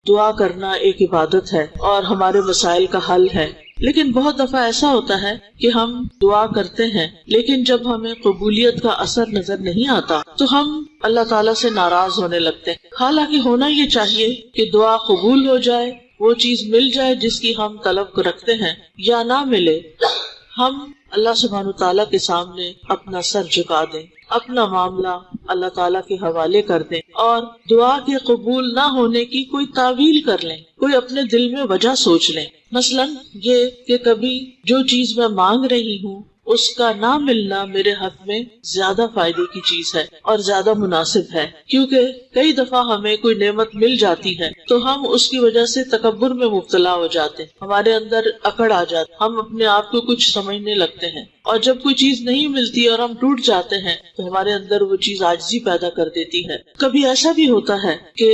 دعا کرنا ایک عبادت ہے اور ہمارے مسائل کا حل ہے، لیکن بہت دفعہ ایسا ہوتا ہے کہ ہم دعا کرتے ہیں لیکن جب ہمیں قبولیت کا اثر نظر نہیں آتا تو ہم اللہ تعالیٰ سے ناراض ہونے لگتے ہیں، حالانکہ ہونا یہ چاہیے کہ دعا قبول ہو جائے، وہ چیز مل جائے جس کی ہم طلب رکھتے ہیں، یا نہ ملے ہم اللہ سبحانہ تعالیٰ کے سامنے اپنا سر جھکا دیں، اپنا معاملہ اللہ تعالیٰ کے حوالے کر دیں اور دعا کے قبول نہ ہونے کی کوئی تعویل کر لیں، کوئی اپنے دل میں وجہ سوچ لیں، مثلاً یہ کہ کبھی جو چیز میں مانگ رہی ہوں اس کا نہ ملنا میرے حق میں زیادہ فائدے کی چیز ہے اور زیادہ مناسب ہے، کیونکہ کئی دفعہ ہمیں کوئی نعمت مل جاتی ہے تو ہم اس کی وجہ سے تکبر میں مبتلا ہو جاتے ہیں، ہمارے اندر اکڑ آ جاتی، ہم اپنے آپ کو کچھ سمجھنے لگتے ہیں، اور جب کوئی چیز نہیں ملتی اور ہم ٹوٹ جاتے ہیں تو ہمارے اندر وہ چیز عاجزی پیدا کر دیتی ہے۔ کبھی ایسا بھی ہوتا ہے کہ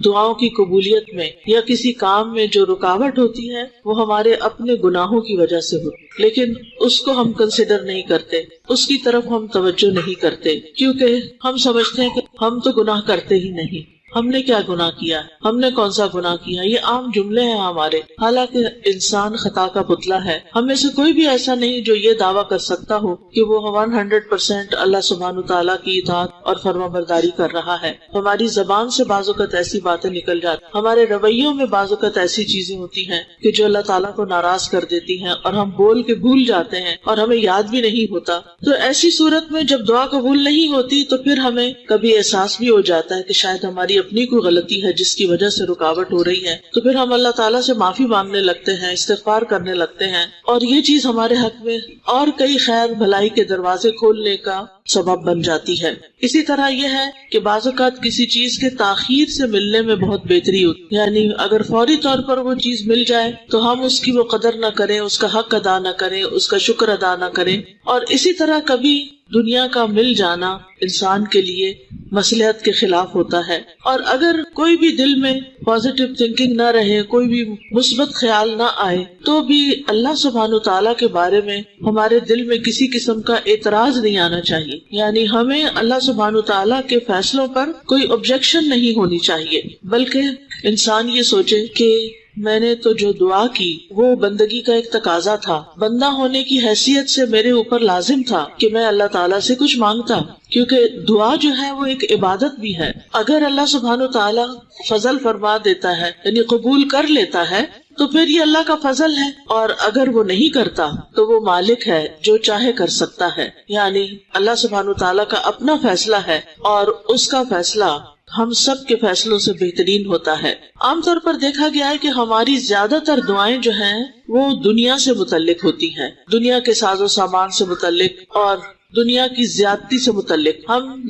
دعاؤں کی قبولیت میں یا کسی کام میں جو رکاوٹ ہوتی ہے وہ ہمارے اپنے گناہوں کی وجہ سے ہوتی، لیکن اس کو ہم کنسیڈر نہیں کرتے، اس کی طرف ہم توجہ نہیں کرتے، کیونکہ ہم سمجھتے ہیں کہ ہم تو گناہ کرتے ہی نہیں، ہم نے کیا گناہ کیا ہے، ہم نے کون سا گناہ کیا، یہ عام جملے ہیں ہمارے، حالانکہ انسان خطا کا پتلا ہے، ہم میں سے کوئی بھی ایسا نہیں جو یہ دعویٰ کر سکتا ہو کہ وہ 100% اللہ سبحانہ تعالیٰ کی اطاعت اور فرما برداری کر رہا ہے۔ ہماری زبان سے بعض اوقات ایسی باتیں نکل جاتی، ہمارے رویوں میں بعض اوقات ایسی چیزیں ہوتی ہیں کہ جو اللہ تعالیٰ کو ناراض کر دیتی ہیں اور ہم بول کے بھول جاتے ہیں اور ہمیں یاد بھی نہیں ہوتا۔ تو ایسی صورت میں جب دعا قبول نہیں ہوتی تو پھر ہمیں کبھی احساس بھی ہو جاتا ہے کہ شاید ہماری اپنی کوئی غلطی ہے جس کی وجہ سے رکاوٹ ہو رہی ہے، تو پھر ہم اللہ تعالیٰ سے معافی مانگنے لگتے ہیں، استغفار کرنے لگتے ہیں، اور یہ چیز ہمارے حق میں اور کئی خیر بھلائی کے دروازے کھولنے کا سبب بن جاتی ہے۔ اسی طرح یہ ہے کہ بعض اوقات کسی چیز کے تاخیر سے ملنے میں بہت بہتری ہوتی، یعنی اگر فوری طور پر وہ چیز مل جائے تو ہم اس کی وہ قدر نہ کریں، اس کا حق ادا نہ کریں، اس کا شکر ادا نہ کریں، اور اسی طرح کبھی دنیا کا مل جانا انسان کے لیے مصلحت کے خلاف ہوتا ہے، اور اگر کوئی بھی دل میں پازیٹیو تھنکنگ نہ رہے، کوئی بھی مثبت خیال نہ آئے، تو بھی اللہ سبحانہ تعالیٰ کے بارے میں ہمارے دل میں کسی قسم کا اعتراض نہیں آنا چاہیے، یعنی ہمیں اللہ سبحانہ تعالیٰ کے فیصلوں پر کوئی آبجیکشن نہیں ہونی چاہیے، بلکہ انسان یہ سوچے کہ میں نے تو جو دعا کی وہ بندگی کا ایک تقاضا تھا، بندہ ہونے کی حیثیت سے میرے اوپر لازم تھا کہ میں اللہ تعالیٰ سے کچھ مانگتا، کیونکہ دعا جو ہے وہ ایک عبادت بھی ہے۔ اگر اللہ سبحانہ تعالیٰ فضل فرما دیتا ہے، یعنی قبول کر لیتا ہے، تو پھر یہ اللہ کا فضل ہے، اور اگر وہ نہیں کرتا تو وہ مالک ہے جو چاہے کر سکتا ہے، یعنی اللہ سبحانہ تعالیٰ کا اپنا فیصلہ ہے اور اس کا فیصلہ ہم سب کے فیصلوں سے بہترین ہوتا ہے۔ عام طور پر دیکھا گیا ہے کہ ہماری زیادہ تر دعائیں جو ہیں وہ دنیا سے متعلق ہوتی ہیں، دنیا کے ساز و سامان سے متعلق اور دنیا کی زیادتی سے متعلق۔ ہم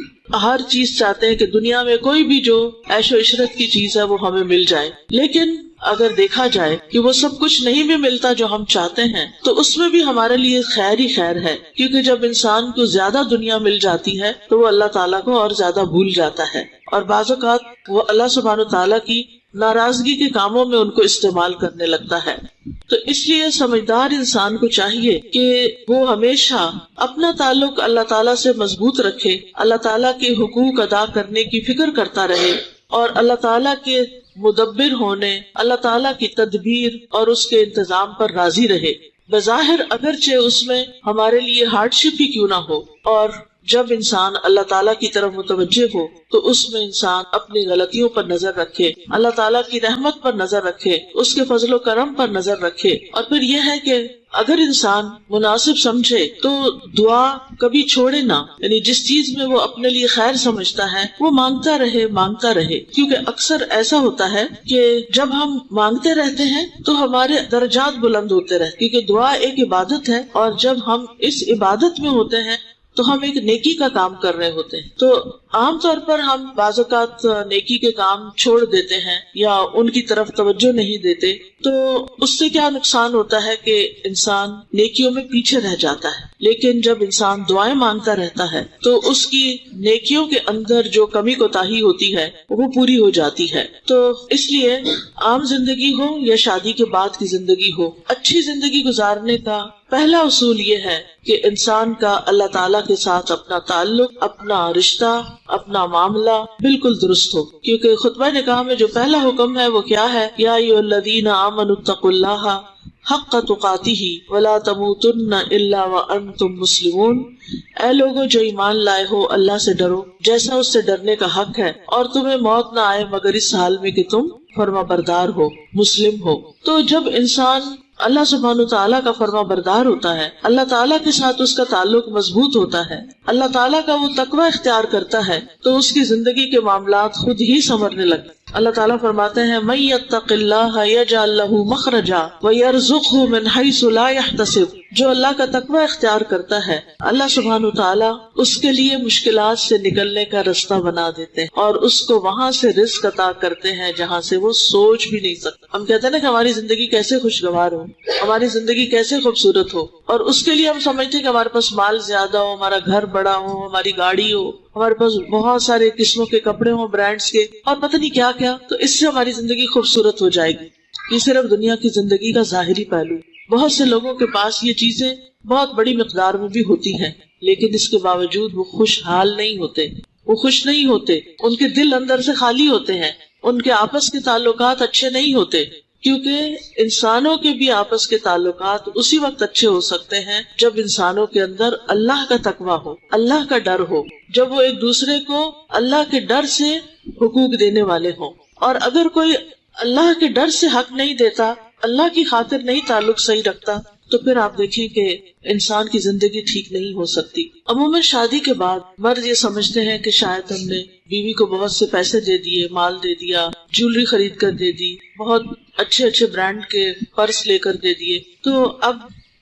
ہر چیز چاہتے ہیں کہ دنیا میں کوئی بھی جو عیش و عشرت کی چیز ہے وہ ہمیں مل جائے، لیکن اگر دیکھا جائے کہ وہ سب کچھ نہیں بھی ملتا جو ہم چاہتے ہیں تو اس میں بھی ہمارے لیے خیر ہی خیر ہے، کیونکہ جب انسان کو زیادہ دنیا مل جاتی ہے تو وہ اللہ تعالیٰ کو اور زیادہ بھول جاتا ہے، اور بعض اوقات وہ اللہ سبحانہ تعالیٰ کی ناراضگی کے کاموں میں ان کو استعمال کرنے لگتا ہے۔ تو اس لیے سمجھدار انسان کو چاہیے کہ وہ ہمیشہ اپنا تعلق اللہ تعالیٰ سے مضبوط رکھے، اللہ تعالیٰ کے حقوق ادا کرنے کی فکر کرتا رہے، اور اللہ تعالیٰ کے مدبر ہونے، اللہ تعالیٰ کی تدبیر اور اس کے انتظام پر راضی رہے، بظاہر اگرچہ اس میں ہمارے لیے ہارڈ شپ ہی کیوں نہ ہو۔ اور جب انسان اللہ تعالیٰ کی طرف متوجہ ہو تو اس میں انسان اپنی غلطیوں پر نظر رکھے، اللہ تعالیٰ کی رحمت پر نظر رکھے، اس کے فضل و کرم پر نظر رکھے، اور پھر یہ ہے کہ اگر انسان مناسب سمجھے تو دعا کبھی چھوڑے نہ، یعنی جس چیز میں وہ اپنے لیے خیر سمجھتا ہے وہ مانگتا رہے، کیونکہ اکثر ایسا ہوتا ہے کہ جب ہم مانگتے رہتے ہیں تو ہمارے درجات بلند ہوتے رہتے، کیونکہ دعا ایک عبادت ہے، اور جب ہم اس عبادت میں ہوتے ہیں تو ہم ایک نیکی کا کام کر رہے ہوتے ہیں۔ تو عام طور پر ہم بعض اوقات نیکی کے کام چھوڑ دیتے ہیں یا ان کی طرف توجہ نہیں دیتے، تو اس سے کیا نقصان ہوتا ہے کہ انسان نیکیوں میں پیچھے رہ جاتا ہے، لیکن جب انسان دعائیں مانگتا رہتا ہے تو اس کی نیکیوں کے اندر جو کمی کوتاہی ہوتی ہے وہ پوری ہو جاتی ہے۔ تو اس لیے عام زندگی ہو یا شادی کے بعد کی زندگی ہو، اچھی زندگی گزارنے کا پہلا اصول یہ ہے کہ انسان کا اللہ تعالیٰ کے ساتھ اپنا تعلق، اپنا رشتہ اپنا معاملہ بالکل درست ہو. کیونکہ خطبہ نکاح میں جو پہلا حکم ہے وہ کیا ہے؟ یا ایھا الذین آمنوا اتقوا اللہ حق تقاتہ ولا تموتن الا وانتم مسلمون. اے لوگوں جو ایمان لائے ہو، اللہ سے ڈرو جیسا اس سے ڈرنے کا حق ہے، اور تمہیں موت نہ آئے مگر اس حال میں کہ تم فرما بردار ہو، مسلم ہو. تو جب انسان اللہ سبحانہ تعالیٰ کا فرما بردار ہوتا ہے، اللہ تعالیٰ کے ساتھ اس کا تعلق مضبوط ہوتا ہے، اللہ تعالیٰ کا وہ تقوی اختیار کرتا ہے، تو اس کی زندگی کے معاملات خود ہی سنورنے لگتے. اللہ تعالیٰ فرماتے ہیں مَن یتق اللہ یجعل لہ مخرجا ویرزقہ من حیث لا یحتسب. جو اللہ کا تقوی اختیار کرتا ہے، اللہ سبحانہ تعالیٰ اس کے لیے مشکلات سے نکلنے کا رستہ بنا دیتے ہیں اور اس کو وہاں سے رزق عطا کرتے ہیں جہاں سے وہ سوچ بھی نہیں سکتا. ہم کہتے ہیں نا کہ ہماری زندگی کیسے خوشگوار ہو، ہماری زندگی کیسے خوبصورت ہو، اور اس کے لیے ہم سمجھتے ہیں کہ ہمارے پاس مال زیادہ ہو، ہمارا گھر بڑا ہو، ہماری گاڑی ہو، ہمارے پاس بہت سارے قسموں کے کپڑے ہوں برانڈز کے، اور پتہ نہیں کیا کیا، تو اس سے ہماری زندگی خوبصورت ہو جائے گی. یہ صرف دنیا کی زندگی کا ظاہری پہلو. بہت سے لوگوں کے پاس یہ چیزیں بہت بڑی مقدار میں بھی ہوتی ہیں، لیکن اس کے باوجود وہ خوشحال نہیں ہوتے، وہ خوش نہیں ہوتے، ان کے دل اندر سے خالی ہوتے ہیں، ان کے آپس کے تعلقات اچھے نہیں ہوتے. کیونکہ انسانوں کے بھی آپس کے تعلقات اسی وقت اچھے ہو سکتے ہیں جب انسانوں کے اندر اللہ کا تقویٰ ہو، اللہ کا ڈر ہو، جب وہ ایک دوسرے کو اللہ کے ڈر سے حقوق دینے والے ہوں. اور اگر کوئی اللہ کے ڈر سے حق نہیں دیتا، اللہ کی خاطر نہیں تعلق صحیح رکھتا، تو پھر آپ دیکھیں کہ انسان کی زندگی ٹھیک نہیں ہو سکتی. عموماً شادی کے بعد مرد یہ سمجھتے ہیں کہ شاید ہم نے بیوی کو بہت سے پیسے دے دیے، مال دے دیا، جیولری خرید کر دے دی، بہت اچھے اچھے برانڈ کے پرس لے کر دے دیے، تو اب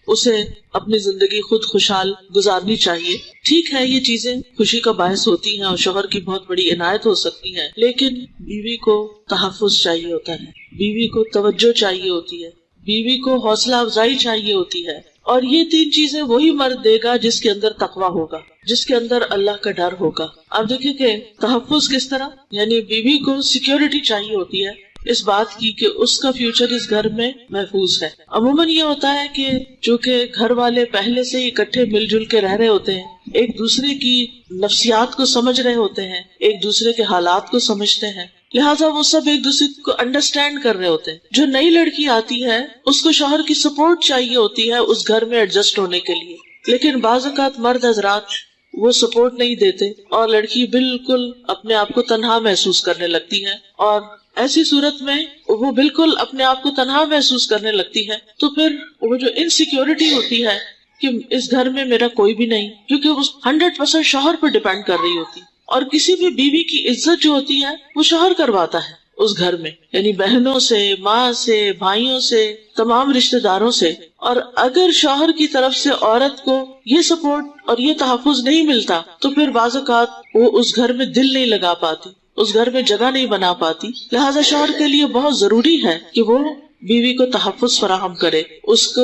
اسے اپنی زندگی خود خوشحال گزارنی چاہیے. ٹھیک ہے، یہ چیزیں خوشی کا باعث ہوتی ہیں اور شوہر کی بہت بڑی عنایت ہو سکتی ہیں، لیکن بیوی کو تحفظ چاہیے ہوتا ہے، بیوی کو توجہ چاہیے ہوتی ہے، بیوی کو حوصلہ افزائی چاہیے ہوتی ہے. اور یہ تین چیزیں وہی مرد دے گا جس کے اندر تقویٰ ہوگا، جس کے اندر اللہ کا ڈر ہوگا. آپ دیکھیں کہ تحفظ کس طرح، یعنی بیوی کو سیکیورٹی چاہیے ہوتی ہے اس بات کی کہ اس کا فیوچر اس گھر میں محفوظ ہے. عموماً یہ ہوتا ہے کہ چونکہ گھر والے پہلے سے ہی اکٹھے مل جل کے رہ رہے ہوتے ہیں، ایک دوسرے کی نفسیات کو سمجھ رہے ہوتے ہیں، ایک دوسرے کے حالات کو سمجھتے ہیں، لہٰذا وہ سب ایک دوسرے کو انڈرسٹینڈ کر رہے ہوتے ہیں. جو نئی لڑکی آتی ہے اس کو شوہر کی سپورٹ چاہیے ہوتی ہے اس گھر میں ایڈجسٹ ہونے کے لیے، لیکن بعض اوقات مرد حضرات وہ سپورٹ نہیں دیتے اور لڑکی بالکل اپنے آپ کو تنہا محسوس کرنے لگتی ہے. اور ایسی صورت میں وہ بالکل اپنے آپ کو تنہا محسوس کرنے لگتی ہے، تو پھر وہ جو انسیکیورٹی ہوتی ہے کہ اس گھر میں میرا کوئی بھی نہیں، کیونکہ وہ 100% شوہر پر ڈیپینڈ کر رہی ہوتی. اور کسی بھی بیوی کی عزت جو ہوتی ہے وہ شوہر کرواتا ہے اس گھر میں، یعنی بہنوں سے، ماں سے، بھائیوں سے، تمام رشتہ داروں سے. اور اگر شوہر کی طرف سے عورت کو یہ سپورٹ اور یہ تحفظ نہیں ملتا تو پھر بعض اوقات وہ اس گھر میں دل نہیں لگا پاتی، اس گھر میں جگہ نہیں بنا پاتی. لہٰذا شوہر کے لیے بہت ضروری ہے کہ وہ بیوی کو تحفظ فراہم کرے، اس کو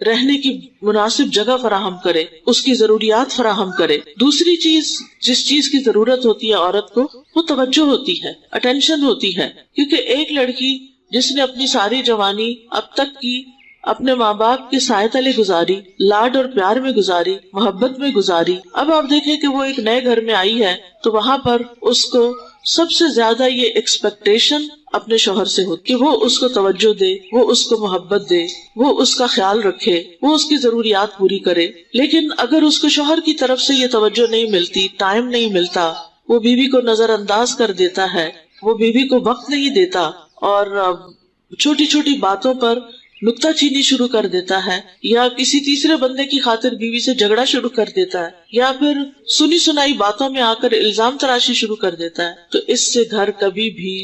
رہنے کی مناسب جگہ فراہم کرے، اس کی ضروریات فراہم کرے. دوسری چیز جس چیز کی ضرورت ہوتی ہے عورت کو وہ توجہ ہوتی ہے، اٹینشن ہوتی ہے. کیونکہ ایک لڑکی جس نے اپنی ساری جوانی اب تک کی اپنے ماں باپ کے سائے تلے گزاری، لاڈ اور پیار میں گزاری، محبت میں گزاری، اب آپ دیکھیں کہ وہ ایک نئے گھر میں آئی ہے تو وہاں پر اس کو سب سے زیادہ یہ ایکسپیکٹیشن اپنے شوہر سے ہوتی کہ وہ اس کو توجہ دے، وہ اس کو محبت دے، وہ اس کا خیال رکھے، وہ اس کی ضروریات پوری کرے. لیکن اگر اس کو شوہر کی طرف سے یہ توجہ نہیں ملتی، ٹائم نہیں ملتا، وہ بیوی کو نظر انداز کر دیتا ہے، وہ بیوی کو وقت نہیں دیتا اور چھوٹی چھوٹی باتوں پر نکتہ چینی شروع کر دیتا ہے، یا کسی تیسرے بندے کی خاطر بیوی سے جھگڑا شروع کر دیتا ہے، یا پھر سنی سنائی باتوں میں آ کر الزام تراشی شروع کر دیتا ہے، تو اس سے گھر کبھی بھی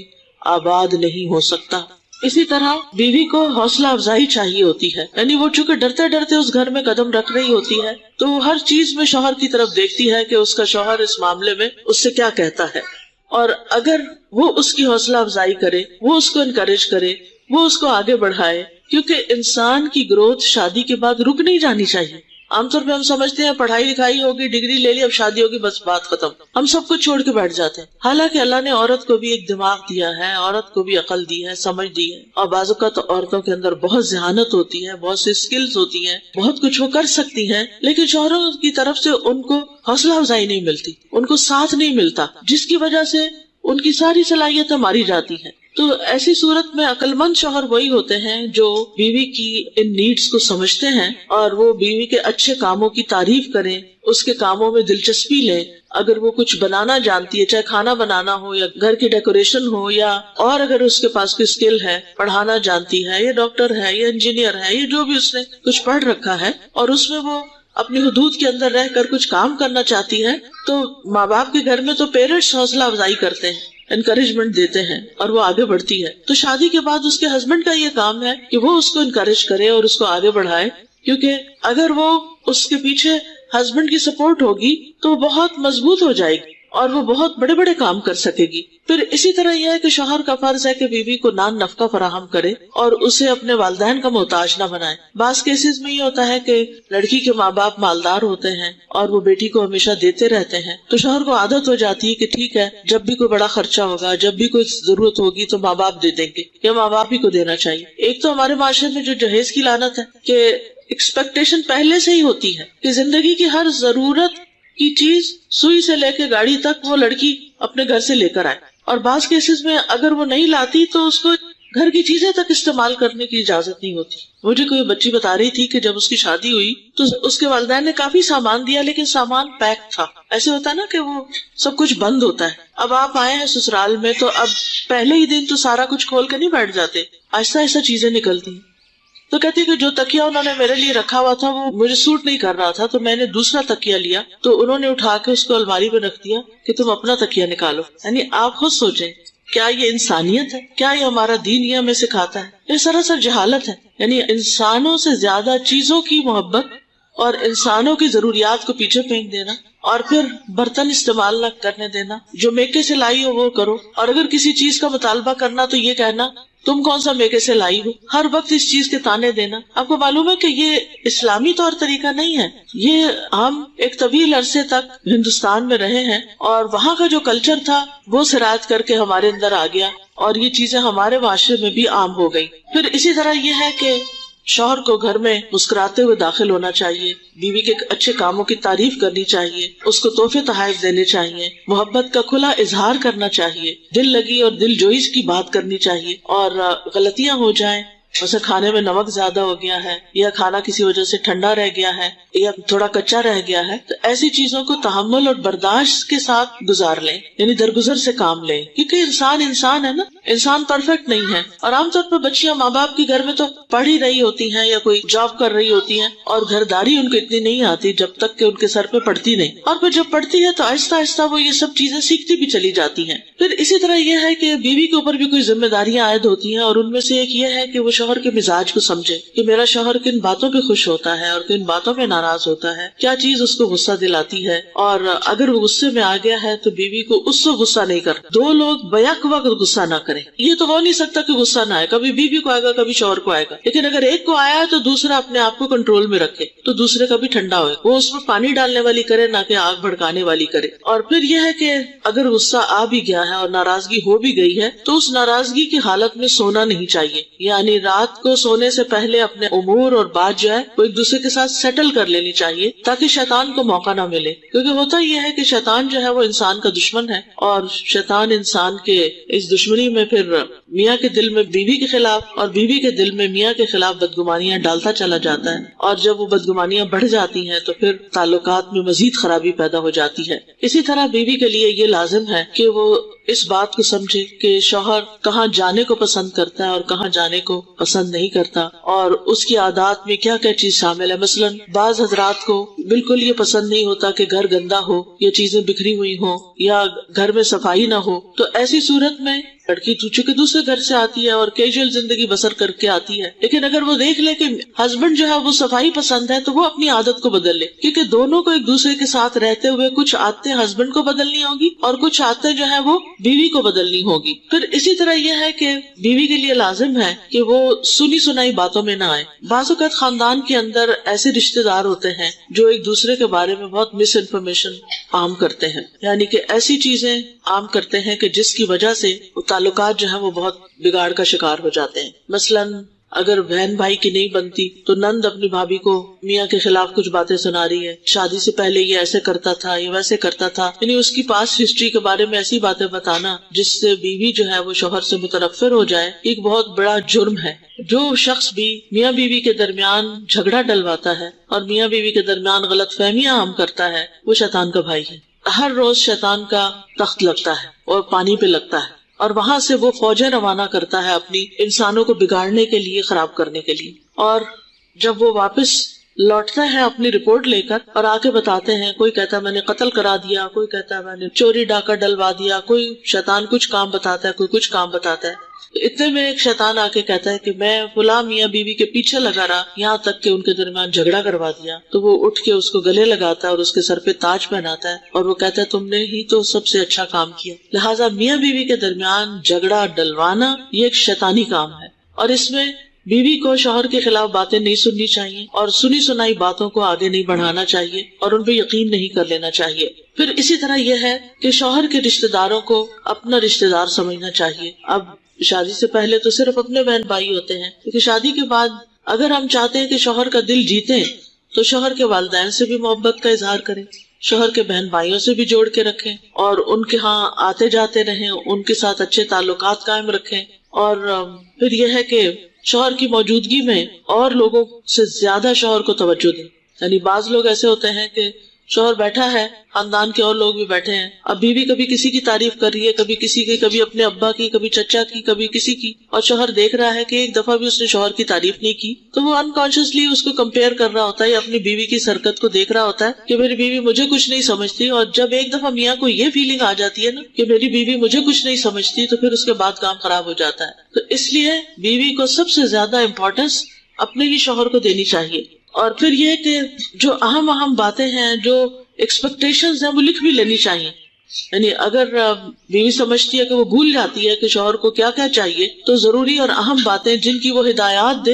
آباد نہیں ہو سکتا. اسی طرح بیوی کو حوصلہ افزائی چاہیے ہوتی ہے، یعنی وہ چونکہ ڈرتے ڈرتے اس گھر میں قدم رکھ رہی ہوتی ہے تو وہ ہر چیز میں شوہر کی طرف دیکھتی ہے کہ اس کا شوہر اس معاملے میں اس سے کیا کہتا ہے. اور اگر وہ اس کی حوصلہ افزائی کرے، وہ اس کو انکریج کرے، وہ اس کو آگے بڑھائے، کیونکہ انسان کی گروتھ شادی کے بعد رک نہیں جانی چاہیے. عام طور پہ ہم سمجھتے ہیں پڑھائی لکھائی ہوگی، ڈگری لے لی، اب شادی ہوگی، بس بات ختم، ہم سب کچھ چھوڑ کے بیٹھ جاتے ہیں. حالانکہ اللہ نے عورت کو بھی ایک دماغ دیا ہے، عورت کو بھی عقل دی ہے، سمجھ دی ہے، اور بعض اوقات عورتوں کے اندر بہت ذہانت ہوتی ہے، بہت سی اسکلز ہوتی ہیں، بہت کچھ وہ کر سکتی ہیں، لیکن شوہروں کی طرف سے ان کو حوصلہ افزائی نہیں ملتی، ان کو ساتھ نہیں ملتا، جس کی وجہ سے ان کی ساری صلاحیتیں ماری جاتی ہیں. تو ایسی صورت میں عقل مند شوہر وہی ہوتے ہیں جو بیوی کی ان نیڈز کو سمجھتے ہیں اور وہ بیوی کے اچھے کاموں کی تعریف کریں، اس کے کاموں میں دلچسپی لیں. اگر وہ کچھ بنانا جانتی ہے، چاہے کھانا بنانا ہو یا گھر کی ڈیکوریشن ہو، یا اور اگر اس کے پاس کوئی اسکل ہے، پڑھانا جانتی ہے، یا ڈاکٹر ہے، یا انجینئر ہے، یا جو بھی اس نے کچھ پڑھ رکھا ہے، اور اس میں وہ اپنی حدود کے اندر رہ کر کچھ کام کرنا چاہتی ہے، تو ماں باپ کے گھر میں تو پیرنٹس حوصلہ افزائی کرتے ہیں، انکریجمنٹ دیتے ہیں، اور وہ آگے بڑھتی ہے. تو شادی کے بعد اس کے ہسبینڈ کا یہ کام ہے کہ وہ اس کو انکریج کرے اور اس کو آگے بڑھائے، کیونکہ اگر وہ اس کے پیچھے ہسبینڈ کی سپورٹ ہوگی تو وہ بہت مضبوط ہو جائے گی اور وہ بہت بڑے بڑے کام کر سکے گی. پھر اسی طرح یہ ہے کہ شوہر کا فرض ہے کہ بیوی کو نان نفقہ فراہم کرے اور اسے اپنے والدین کا محتاج نہ بنائے. بعض کیسز میں یہ ہوتا ہے کہ لڑکی کے ماں باپ مالدار ہوتے ہیں اور وہ بیٹی کو ہمیشہ دیتے رہتے ہیں، تو شوہر کو عادت ہو جاتی ہے کہ ٹھیک ہے، جب بھی کوئی بڑا خرچہ ہوگا، جب بھی کوئی ضرورت ہوگی تو ماں باپ دے دیں گے، یا ماں باپ ہی کو دینا چاہیے. ایک تو ہمارے معاشرے میں جو جہیز کی لعنت ہے کہ ایکسپیکٹیشن پہلے سے ہی ہوتی ہے کہ زندگی کی ہر ضرورت کی چیز، سوئی سے لے کے گاڑی تک، وہ لڑکی اپنے گھر سے لے کر آئے. اور بعض کیسز میں اگر وہ نہیں لاتی تو اس کو گھر کی چیزیں تک استعمال کرنے کی اجازت نہیں ہوتی. مجھے کوئی بچی بتا رہی تھی کہ جب اس کی شادی ہوئی تو اس کے والدین نے کافی سامان دیا، لیکن سامان پیک تھا. ایسے ہوتا ہے نا کہ وہ سب کچھ بند ہوتا ہے. اب آپ آئے ہیں سسرال میں تو اب پہلے ہی دن تو سارا کچھ کھول کے نہیں بیٹھ جاتے، آہستہ آہستہ چیزیں نکلتی ہیں. تو کہتی کہ جو تکیہ انہوں نے میرے لیے رکھا ہوا تھا وہ مجھے سوٹ نہیں کر رہا تھا، تو میں نے دوسرا تکیہ لیا، تو انہوں نے اٹھا کے اس کو الماری پہ رکھ دیا کہ تم اپنا تکیہ نکالو. یعنی آپ خود سوچیں، کیا یہ انسانیت ہے؟ کیا یہ ہمارا دین یہ ہمیں سکھاتا ہے؟ یہ سراسر جہالت ہے. یعنی انسانوں سے زیادہ چیزوں کی محبت اور انسانوں کی ضروریات کو پیچھے پھینک دینا، اور پھر برتن استعمال نہ کرنے دینا، جو میکے سے لائی ہو وہ کرو، اور اگر کسی چیز کا مطالبہ کرنا تو یہ کہنا تم کون سا میکے سے لائی ہو، ہر وقت اس چیز کے تانے دینا. آپ کو معلوم ہے کہ یہ اسلامی طور طریقہ نہیں ہے. یہ ہم ایک طویل عرصے تک ہندوستان میں رہے ہیں اور وہاں کا جو کلچر تھا وہ سرایت کر کے ہمارے اندر آ گیا، اور یہ چیزیں ہمارے معاشرے میں بھی عام ہو گئی. پھر اسی طرح یہ ہے کہ شوہر کو گھر میں مسکراتے ہوئے داخل ہونا چاہیے، بیوی کے اچھے کاموں کی تعریف کرنی چاہیے، اس کو تحفے تحائف دینے چاہیے، محبت کا کھلا اظہار کرنا چاہیے، دل لگی اور دل جوئی کی بات کرنی چاہیے. اور غلطیاں ہو جائیں، جیسے کھانے میں نمک زیادہ ہو گیا ہے، یا کھانا کسی وجہ سے ٹھنڈا رہ گیا ہے، یا تھوڑا کچا رہ گیا ہے، تو ایسی چیزوں کو تحمل اور برداشت کے ساتھ گزار لیں، یعنی درگزر سے کام لیں، کیونکہ انسان ہے نا، انسان پرفیکٹ نہیں ہے. اور عام طور پر بچیاں ماں باپ کے گھر میں تو پڑھ ہی رہی ہوتی ہیں یا کوئی جاب کر رہی ہوتی ہیں، اور گھرداری ان کو اتنی نہیں آتی جب تک کہ ان کے سر پہ پڑتی نہیں، اور پھر جب پڑتی ہے تو آہستہ آہستہ وہ یہ سب چیزیں سیکھتی بھی چلی جاتی ہیں. پھر اسی طرح یہ ہے کہ بیوی کے اوپر بھی کوئی ذمہ داریاں عائد ہوتی ہیں، اور ان میں سے ایک یہ ہے کہ وہ شوہر کے مزاج کو سمجھے کہ میرا شوہر کن باتوں پہ خوش ہوتا ہے اور کن باتوں پہ ناراض ہوتا ہے، کیا چیز اس کو غصہ دلاتی ہے، اور اگر وہ غصے میں آ گیا ہے تو بیوی کو اس سے غصہ نہیں کرنا. دو لوگ بیک وقت غصہ نہ کریں. یہ تو ہو نہیں سکتا کہ غصہ نہ آئے، کبھی بیوی کو آئے گا کبھی شوہر کو آئے گا، لیکن اگر ایک کو آیا ہے تو دوسرا اپنے آپ کو کنٹرول میں رکھے تو دوسرے کا بھی ٹھنڈا ہوئے، وہ اس میں پانی ڈالنے والی کرے نہ کہ آگ بھڑکانے والی کرے. اور پھر یہ ہے کہ اگر غصہ آ بھی گیا ہے اور ناراضگی ہو بھی گئی ہے تو اس ناراضگی کی حالت میں سونا نہیں چاہیے. یعنی رات کو سونے سے پہلے اپنے امور اور بات جو ہے وہ ایک دوسرے کے ساتھ سیٹل کر لینی چاہیے تاکہ شیطان کو موقع نہ ملے. کیونکہ ہوتا یہ ہے کہ شیطان جو ہے وہ انسان کا دشمن ہے، اور شیطان انسان کے اس دشمنی میں پھر میاں کے دل میں بیوی کے خلاف اور بیوی کے دل میں میاں کے خلاف بدگمانیاں ڈالتا چلا جاتا ہے، اور جب وہ بدگمانیاں بڑھ جاتی ہیں تو پھر تعلقات میں مزید خرابی پیدا ہو جاتی ہے. اسی طرح بیوی کے لیے یہ لازم ہے کہ وہ اس بات کو سمجھے کہ شوہر کہاں جانے کو پسند کرتا ہے اور کہاں جانے کو پسند نہیں کرتا، اور اس کی عادات میں کیا کیا چیز شامل ہے. مثلاً بعض حضرات کو بالکل یہ پسند نہیں ہوتا کہ گھر گندا ہو یا چیزیں بکھری ہوئی ہوں یا گھر میں صفائی نہ ہو، تو ایسی صورت میں لڑکی چونکہ دوسرے گھر سے آتی ہے اور کیجول زندگی بسر کر کے آتی ہے، لیکن اگر وہ دیکھ لے کہ ہسبینڈ جو ہے وہ صفائی پسند ہے تو وہ اپنی عادت کو بدل لے، کیونکہ دونوں کو ایک دوسرے کے ساتھ رہتے ہوئے کچھ عادتیں ہسبینڈ کو بدلنی ہوگی اور کچھ عادتیں جو ہے وہ بیوی کو بدلنی ہوگی۔ پھر اسی طرح یہ ہے کہ بیوی کے لیے لازم ہے کہ وہ سنی سنائی باتوں میں نہ آئے۔ بعض اوقات خاندان کے اندر ایسے رشتے دار ہوتے ہیں جو ایک دوسرے کے بارے میں بہت مس انفارمیشن عام کرتے ہیں، یعنی کہ ایسی چیزیں عام کرتے ہیں کہ جس کی وجہ سے تعلقات جو ہیں وہ بہت بگاڑ کا شکار ہو جاتے ہیں۔ مثلاً اگر بہن بھائی کی نہیں بنتی تو نند اپنی بھابھی کو میاں کے خلاف کچھ باتیں سنا رہی ہے، شادی سے پہلے یہ ایسے کرتا تھا، یہ ویسے کرتا تھا، یعنی اس کی پاسٹ ہسٹری کے بارے میں ایسی باتیں بتانا جس سے بیوی جو ہے وہ شوہر سے متنفر ہو جائے، ایک بہت بڑا جرم ہے۔ جو شخص بھی میاں بیوی کے درمیان جھگڑا ڈلواتا ہے اور میاں بیوی کے درمیان غلط فہمیاں عام کرتا ہے، وہ شیطان کا بھائی ہے۔ ہر روز شیطان کا تخت لگتا ہے اور پانی پہ لگتا ہے، اور وہاں سے وہ فوجیں روانہ کرتا ہے اپنی انسانوں کو بگاڑنے کے لیے، خراب کرنے کے لیے۔ اور جب وہ واپس لوٹتا ہے اپنی رپورٹ لے کر اور آ کے بتاتے ہیں، کوئی کہتا ہے میں نے قتل کرا دیا، کوئی کہتا ہے میں نے چوری ڈاکہ ڈلوا دیا، کوئی شیطان کچھ کام بتاتا ہے، کوئی کچھ کام بتاتا ہے، تو اتنے میں ایک شیطان آ کے کہتا ہے کہ میں فلاں میاں بیوی کے پیچھے لگا رہا یہاں تک کہ ان کے درمیان جھگڑا کروا دیا، تو وہ اٹھ کے اس کو گلے لگاتا ہے اور اس کے سر پہ تاج پہناتا ہے اور وہ کہتا ہے تم نے ہی تو سب سے اچھا کام کیا۔ لہٰذا میاں بیوی کے درمیان جھگڑا ڈلوانا یہ ایک شیطانی کام ہے، اور اس میں بیوی کو شوہر کے خلاف باتیں نہیں سننی چاہیے اور سنی سنائی باتوں کو آگے نہیں بڑھانا چاہیے اور ان پہ یقین نہیں کر لینا چاہیے۔ پھر اسی طرح یہ ہے کہ شوہر کے رشتہ داروں کو اپنا رشتہ دار سمجھنا چاہیے۔ اب شادی سے پہلے تو صرف اپنے بہن بھائی ہوتے ہیں، لیکن شادی کے بعد اگر ہم چاہتے ہیں کہ شوہر کا دل جیتے تو شوہر کے والدین سے بھی محبت کا اظہار کریں، شوہر کے بہن بھائیوں سے بھی جوڑ کے رکھیں اور ان کے ہاں آتے جاتے رہیں، ان کے ساتھ اچھے تعلقات قائم رکھیں۔ اور پھر یہ ہے کہ شوہر کی موجودگی میں اور لوگوں سے زیادہ شوہر کو توجہ دیں۔ یعنی بعض لوگ ایسے ہوتے ہیں کہ شوہر بیٹھا ہے، خاندان کے اور لوگ بھی بیٹھے ہیں، اب بیوی کبھی کسی کی تعریف کر رہی ہے، کبھی کسی کی، کبھی اپنے ابا کی، کبھی چچا کی، کبھی کسی کی، اور شوہر دیکھ رہا ہے کہ ایک دفعہ بھی اس نے شوہر کی تعریف نہیں کی، تو وہ انکانشیسلی اس کو کمپیئر کر رہا ہوتا ہے یا اپنی بیوی کی حرکت کو دیکھ رہا ہوتا ہے کہ میری بیوی مجھے کچھ نہیں سمجھتی۔ اور جب ایک دفعہ میاں کو یہ فیلنگ آ جاتی ہے نا کہ میری بیوی مجھے کچھ نہیں سمجھتی، تو پھر اس کے بعد کام خراب ہو جاتا ہے۔ تو اس لیے بیوی کو سب سے زیادہ امپورٹینس اپنے ہی شوہر کو دینی چاہیے۔ اور پھر یہ کہ جو اہم باتیں ہیں، جو ایکسپیکٹیشنز ہیں، وہ لکھ بھی لینی چاہیے۔ یعنی اگر بیوی سمجھتی ہے کہ وہ بھول جاتی ہے کہ شوہر کو کیا کیا چاہیے، تو ضروری اور اہم باتیں جن کی وہ ہدایات دے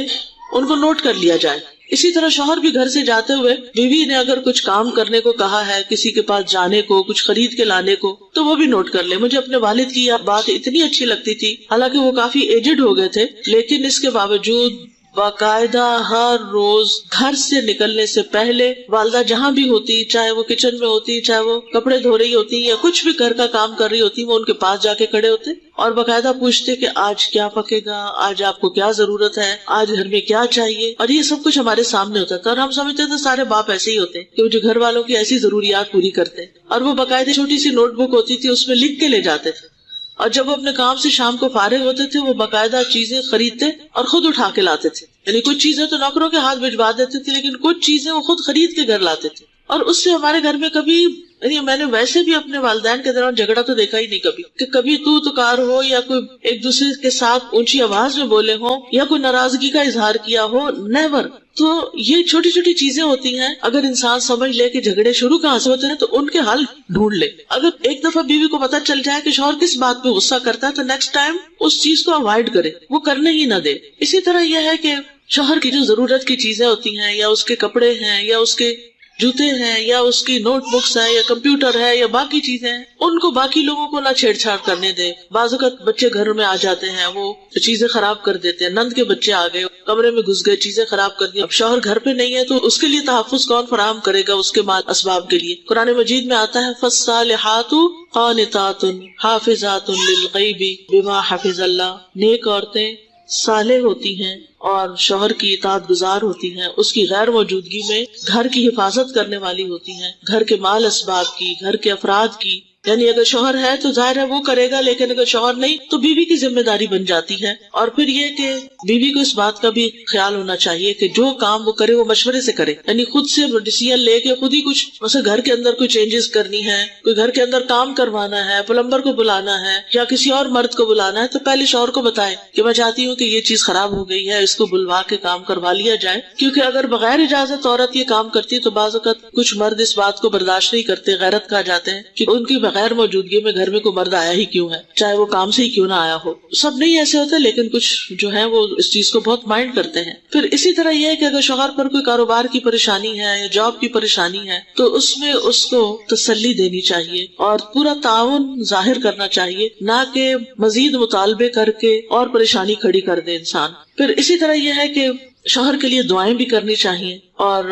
ان کو نوٹ کر لیا جائے۔ اسی طرح شوہر بھی گھر سے جاتے ہوئے بیوی نے اگر کچھ کام کرنے کو کہا ہے، کسی کے پاس جانے کو، کچھ خرید کے لانے کو، تو وہ بھی نوٹ کر لے۔ مجھے اپنے والد کی یہ بات اتنی اچھی لگتی تھی، حالانکہ وہ کافی ایجڈ ہو گئے تھے، لیکن اس کے باوجود باقاعدہ ہر روز گھر سے نکلنے سے پہلے والدہ جہاں بھی ہوتی، چاہے وہ کچن میں ہوتی، چاہے وہ کپڑے دھو رہی ہوتی یا کچھ بھی گھر کا کام کر رہی ہوتی، وہ ان کے پاس جا کے کھڑے ہوتے اور باقاعدہ پوچھتے کہ آج کیا پکے گا، آج آپ کو کیا ضرورت ہے، آج گھر میں کیا چاہیے، اور یہ سب کچھ ہمارے سامنے ہوتا تھا۔ اور ہم سمجھتے تھے سارے باپ ایسے ہی ہوتے کہ وہ جو گھر والوں کی ایسی ضروریات پوری کرتے، اور وہ باقاعدہ چھوٹی سی نوٹ بک ہوتی تھی، اس میں لکھ کے لے جاتے تھے، اور جب وہ اپنے کام سے شام کو فارغ ہوتے تھے وہ باقاعدہ چیزیں خریدتے اور خود اٹھا کے لاتے تھے۔ یعنی کچھ چیزیں تو نوکروں کے ہاتھ بھجوا دیتے تھے، لیکن کچھ چیزیں وہ خود خرید کے گھر لاتے تھے، اور اس سے ہمارے گھر میں کبھی، یعنی میں نے ویسے بھی اپنے والدین کے دوران جھگڑا تو دیکھا ہی نہیں کبھی کہ کبھی تو کار ہو یا کوئی ایک دوسرے کے ساتھ اونچی آواز میں بولے ہوں یا کوئی ناراضگی کا اظہار کیا ہو، نیور۔ تو یہ چھوٹی چھوٹی چیزیں ہوتی ہیں، اگر انسان سمجھ لے کہ جھگڑے شروع کہاں سے ہوتے ہیں تو ان کے حل ڈھونڈ لے۔ اگر ایک دفعہ بیوی کو پتہ چل جائے کہ شوہر کس بات پہ غصہ کرتا ہے تو نیکسٹ ٹائم اس چیز کو اوائڈ کرے، وہ کرنے ہی نہ دے۔ اسی طرح یہ ہے کہ شوہر کی جو ضرورت کی چیزیں ہوتی ہیں، یا اس کے کپڑے ہیں، یا اس کے جوتے ہیں، یا اس کی نوٹ بکس ہیں، یا کمپیوٹر ہے، یا باقی چیزیں ہیں، ان کو باقی لوگوں کو نہ چھیڑ چھاڑ کرنے دے۔ بعض اوقات بچے گھر میں آ جاتے ہیں، وہ چیزیں خراب کر دیتے ہیں، نند کے بچے آ گئے، کمرے میں گھس گئے، چیزیں خراب کر دی۔ اب شوہر گھر پہ نہیں ہے تو اس کے لیے تحفظ کون فراہم کرے گا اس کے مال اسباب کے لیے؟ قرآن مجید میں آتا ہے فالصالحات قانتات حافظات للغیب بما حفظ اللہ، نیک عورتیں صالح ہوتی ہیں اور شوہر کی اطاعت گزار ہوتی ہیں، اس کی غیر موجودگی میں گھر کی حفاظت کرنے والی ہوتی ہیں، گھر کے مال اسباب کی، گھر کے افراد کی، یعنی اگر شوہر ہے تو ظاہر ہے وہ کرے گا، لیکن اگر شوہر نہیں تو بیوی کی ذمہ داری بن جاتی ہے. اور پھر یہ کہ بیوی کو اس بات کا بھی خیال ہونا چاہیے کہ جو کام وہ کرے وہ مشورے سے کرے، یعنی خود سے ڈیسیژن لے کے خود ہی کچھ مثلا گھر کے اندر کوئی چینجز کرنی ہے، کوئی گھر کے اندر کام کروانا ہے، پلمبر کو بلانا ہے یا کسی اور مرد کو بلانا ہے، تو پہلے شوہر کو بتائے کہ میں چاہتی ہوں کہ یہ چیز خراب ہو گئی ہے، اس کو بلوا کے کام کروا لیا جائے. کیونکہ اگر بغیر اجازت عورت یہ کام کرتی ہے تو بعض اوقات کچھ مرد اس بات کو برداشت نہیں کرتے، غیرت کھا جاتے ہیں کہ ان کی بغیر موجودگی میں گھر میں کوئی مرد آیا ہی کیوں ہے، چاہے وہ کام سے ہی کیوں نہ آیا ہو. سب نہیں ایسے ہوتے، لیکن کچھ جو ہے وہ اس چیز کو بہت مائنڈ کرتے ہیں. پھر اسی طرح یہ ہے کہ اگر شوہر پر کوئی کاروبار کی پریشانی ہے یا جاب کی پریشانی ہے تو اس میں اس کو تسلی دینی چاہیے اور پورا تعاون ظاہر کرنا چاہیے، نہ کہ مزید مطالبے کر کے اور پریشانی کھڑی کر دے انسان. پھر اسی طرح یہ ہے کہ شوہر کے لیے دعائیں بھی کرنی چاہیے اور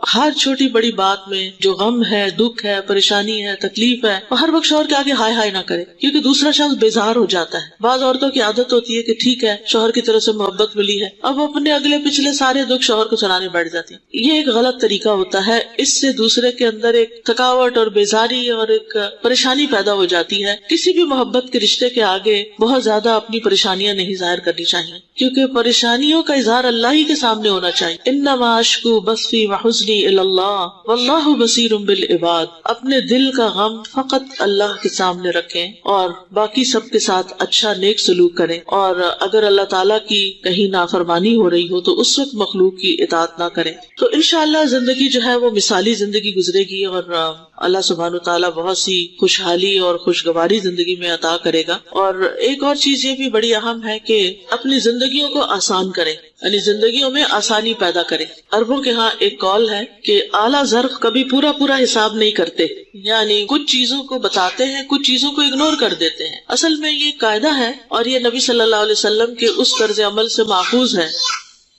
ہر چھوٹی بڑی بات میں جو غم ہے، دکھ ہے، پریشانی ہے، تکلیف ہے، ہر وقت شوہر کے آگے ہائے ہائے نہ کرے، کیونکہ دوسرا شخص بیزار ہو جاتا ہے. بعض عورتوں کی عادت ہوتی ہے کہ ٹھیک ہے شوہر کی طرف سے محبت ملی ہے، اب اپنے اگلے پچھلے سارے دکھ شوہر کو سنانے بیٹھ جاتی. یہ ایک غلط طریقہ ہوتا ہے، اس سے دوسرے کے اندر ایک تھکاوٹ اور بیزاری اور ایک پریشانی پیدا ہو جاتی ہے. کسی بھی محبت کے رشتے کے آگے بہت زیادہ اپنی پریشانیاں نہیں ظاہر کرنی چاہیے، کیونکہ پریشانیوں کا اظہار اللہ ہی کے سامنے ہونا چاہیے. انما اشکو بثی وحزنی الی اللہ واللہ بصیر بالعباد. اپنے دل کا غم فقط اللہ کے سامنے رکھیں اور باقی سب کے ساتھ اچھا نیک سلوک کریں، اور اگر اللہ تعالیٰ کی کہیں نافرمانی ہو رہی ہو تو اس وقت مخلوق کی اطاعت نہ کریں. تو انشاءاللہ زندگی جو ہے وہ مثالی زندگی گزرے گی اور اللہ سبحانہ وتعالیٰ بہت سی خوشحالی اور خوشگواری زندگی میں عطا کرے گا. اور ایک اور چیز یہ بھی بڑی اہم ہے کہ اپنی زندگیوں کو آسان کریں، یعنی زندگیوں میں آسانی پیدا کریں. عربوں کے ہاں ایک قول ہے کہ اعلیٰ ظرف کبھی پورا حساب نہیں کرتے، یعنی کچھ چیزوں کو بتاتے ہیں، کچھ چیزوں کو اگنور کر دیتے ہیں. اصل میں یہ قاعدہ ہے اور یہ نبی صلی اللہ علیہ وسلم کے اس طرز عمل سے ماخوذ ہے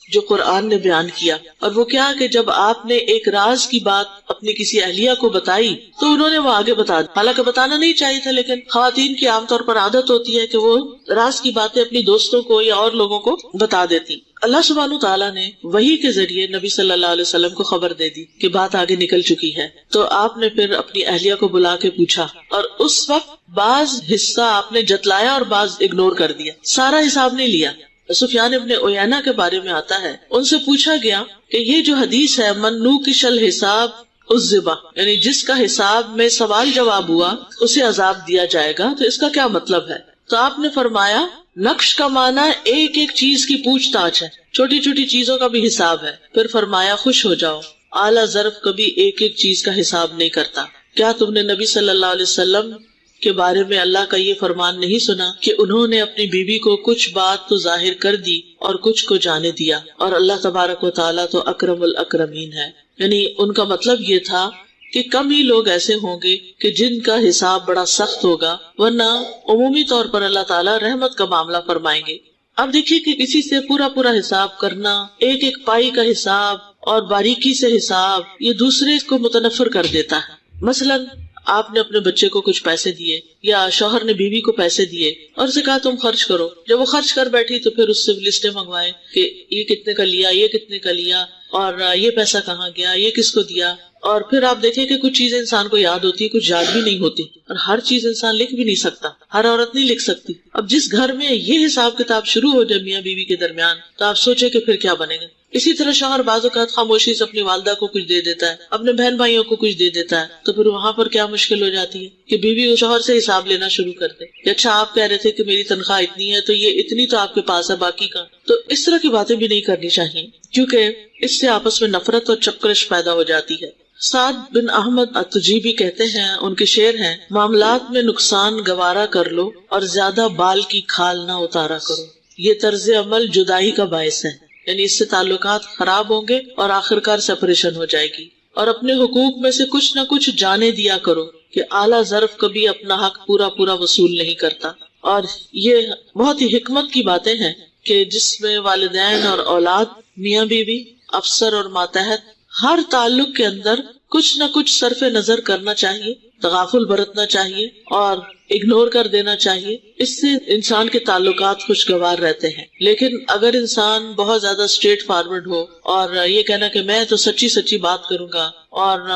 جو قرآن نے بیان کیا. اور وہ کیا کہ جب آپ نے ایک راز کی بات اپنی کسی اہلیہ کو بتائی تو انہوں نے وہ آگے بتا دی. حالانکہ بتانا نہیں چاہیے تھا، لیکن خواتین کی عام طور پر عادت ہوتی ہے کہ وہ راز کی باتیں اپنی دوستوں کو یا اور لوگوں کو بتا دیتی. اللہ سبحانہ تعالیٰ نے وحی کے ذریعے نبی صلی اللہ علیہ وسلم کو خبر دے دی کہ بات آگے نکل چکی ہے. تو آپ نے پھر اپنی اہلیہ کو بلا کے پوچھا اور اس وقت بعض حصہ آپ نے جتلایا اور بعض اگنور کر دیا، سارا حساب نہیں لیا. سفیان ابن عیینہ کے بارے میں آتا ہے، ان سے پوچھا گیا کہ یہ جو حدیث ہے من نوکش الحساب عذبہ، یعنی جس کا حساب میں سوال جواب ہوا اسے عذاب دیا جائے گا، تو اس کا کیا مطلب ہے؟ تو آپ نے فرمایا نقش کا معنی ایک ایک چیز کی پوچھ تاچھ ہے، چھوٹی چھوٹی چیزوں کا بھی حساب ہے. پھر فرمایا خوش ہو جاؤ، اعلیٰ ظرف کبھی ایک ایک چیز کا حساب نہیں کرتا. کیا تم نے نبی صلی اللہ علیہ وسلم کے بارے میں اللہ کا یہ فرمان نہیں سنا کہ انہوں نے اپنی بیوی کو کچھ بات تو ظاہر کر دی اور کچھ کو جانے دیا، اور اللہ تبارک و تعالیٰ تو اکرم الاکرمین ہے. یعنی ان کا مطلب یہ تھا کہ کم ہی لوگ ایسے ہوں گے کہ جن کا حساب بڑا سخت ہوگا، ورنہ عمومی طور پر اللہ تعالیٰ رحمت کا معاملہ فرمائیں گے. اب دیکھیے کہ کسی سے پورا حساب کرنا، ایک ایک پائی کا حساب اور باریکی سے حساب، یہ دوسرے کو متنفر کر دیتا ہے. مثلاً آپ نے اپنے بچے کو کچھ پیسے دیے یا شوہر نے بیوی کو پیسے دیے اور اسے کہا تم خرچ کرو. جب وہ خرچ کر بیٹھی تو پھر اس سے لسٹیں منگوائے کہ یہ کتنے کا لیا، یہ کتنے کا لیا، اور یہ پیسہ کہاں گیا، یہ کس کو دیا. اور پھر آپ دیکھیں کہ کچھ چیزیں انسان کو یاد ہوتی ہے، کچھ یاد بھی نہیں ہوتی، اور ہر چیز انسان لکھ بھی نہیں سکتا، ہر عورت نہیں لکھ سکتی. اب جس گھر میں یہ حساب کتاب شروع ہو جائے میاں بیوی کے درمیان تو آپ سوچیں کہ پھر کیا بنے گا. اسی طرح شوہر بعض اوقات خاموشی سے اپنی والدہ کو کچھ دے دیتا ہے، اپنے بہن بھائیوں کو کچھ دے دیتا ہے، تو پھر وہاں پر کیا مشکل ہو جاتی ہے کہ بیوی شوہر سے حساب لینا شروع کر دے. اچھا آپ کہہ رہے تھے کہ میری تنخواہ اتنی ہے تو یہ اتنی تو آپ کے پاس ہے، باقی کا. تو اس طرح کی باتیں بھی نہیں کرنی چاہیے، کیونکہ اس سے آپس میں نفرت اور چپکرش پیدا ہو جاتی ہے. سعد بن احمد التجیبی کہتے ہیں، ان کے شعر ہیں، معاملات میں نقصان گوارا کر لو اور زیادہ بال کی کھال نہ اتارا کرو. یہ طرز عمل جدائی کا باعث ہے، یعنی اس سے تعلقات خراب ہوں گے اور آخرکار سپریشن ہو جائے گی. اور اپنے حقوق میں سے کچھ نہ کچھ جانے دیا کرو کہ اعلیٰ ظرف کبھی اپنا حق پورا وصول نہیں کرتا. اور یہ بہت ہی حکمت کی باتیں ہیں کہ جس میں والدین اور اولاد، میاں بیوی، افسر اور ماتحت، ہر تعلق کے اندر کچھ نہ کچھ صرف نظر کرنا چاہیے، تغافل برتنا چاہیے اور اگنور کر دینا چاہیے. اس سے انسان کے تعلقات خوشگوار رہتے ہیں. لیکن اگر انسان بہت زیادہ اسٹریٹ فارورڈ ہو اور یہ کہنا کہ میں تو سچی سچی بات کروں گا اور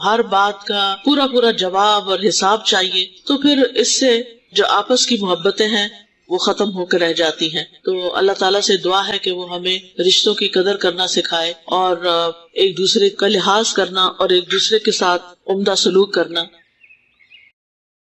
ہر بات کا پورا جواب اور حساب چاہیے، تو پھر اس سے جو آپس کی محبتیں ہیں وہ ختم ہو کر رہ جاتی ہیں. تو اللہ تعالیٰ سے دعا ہے کہ وہ ہمیں رشتوں کی قدر کرنا سکھائے اور ایک دوسرے کا لحاظ کرنا اور ایک دوسرے کے ساتھ عمدہ سلوک کرنا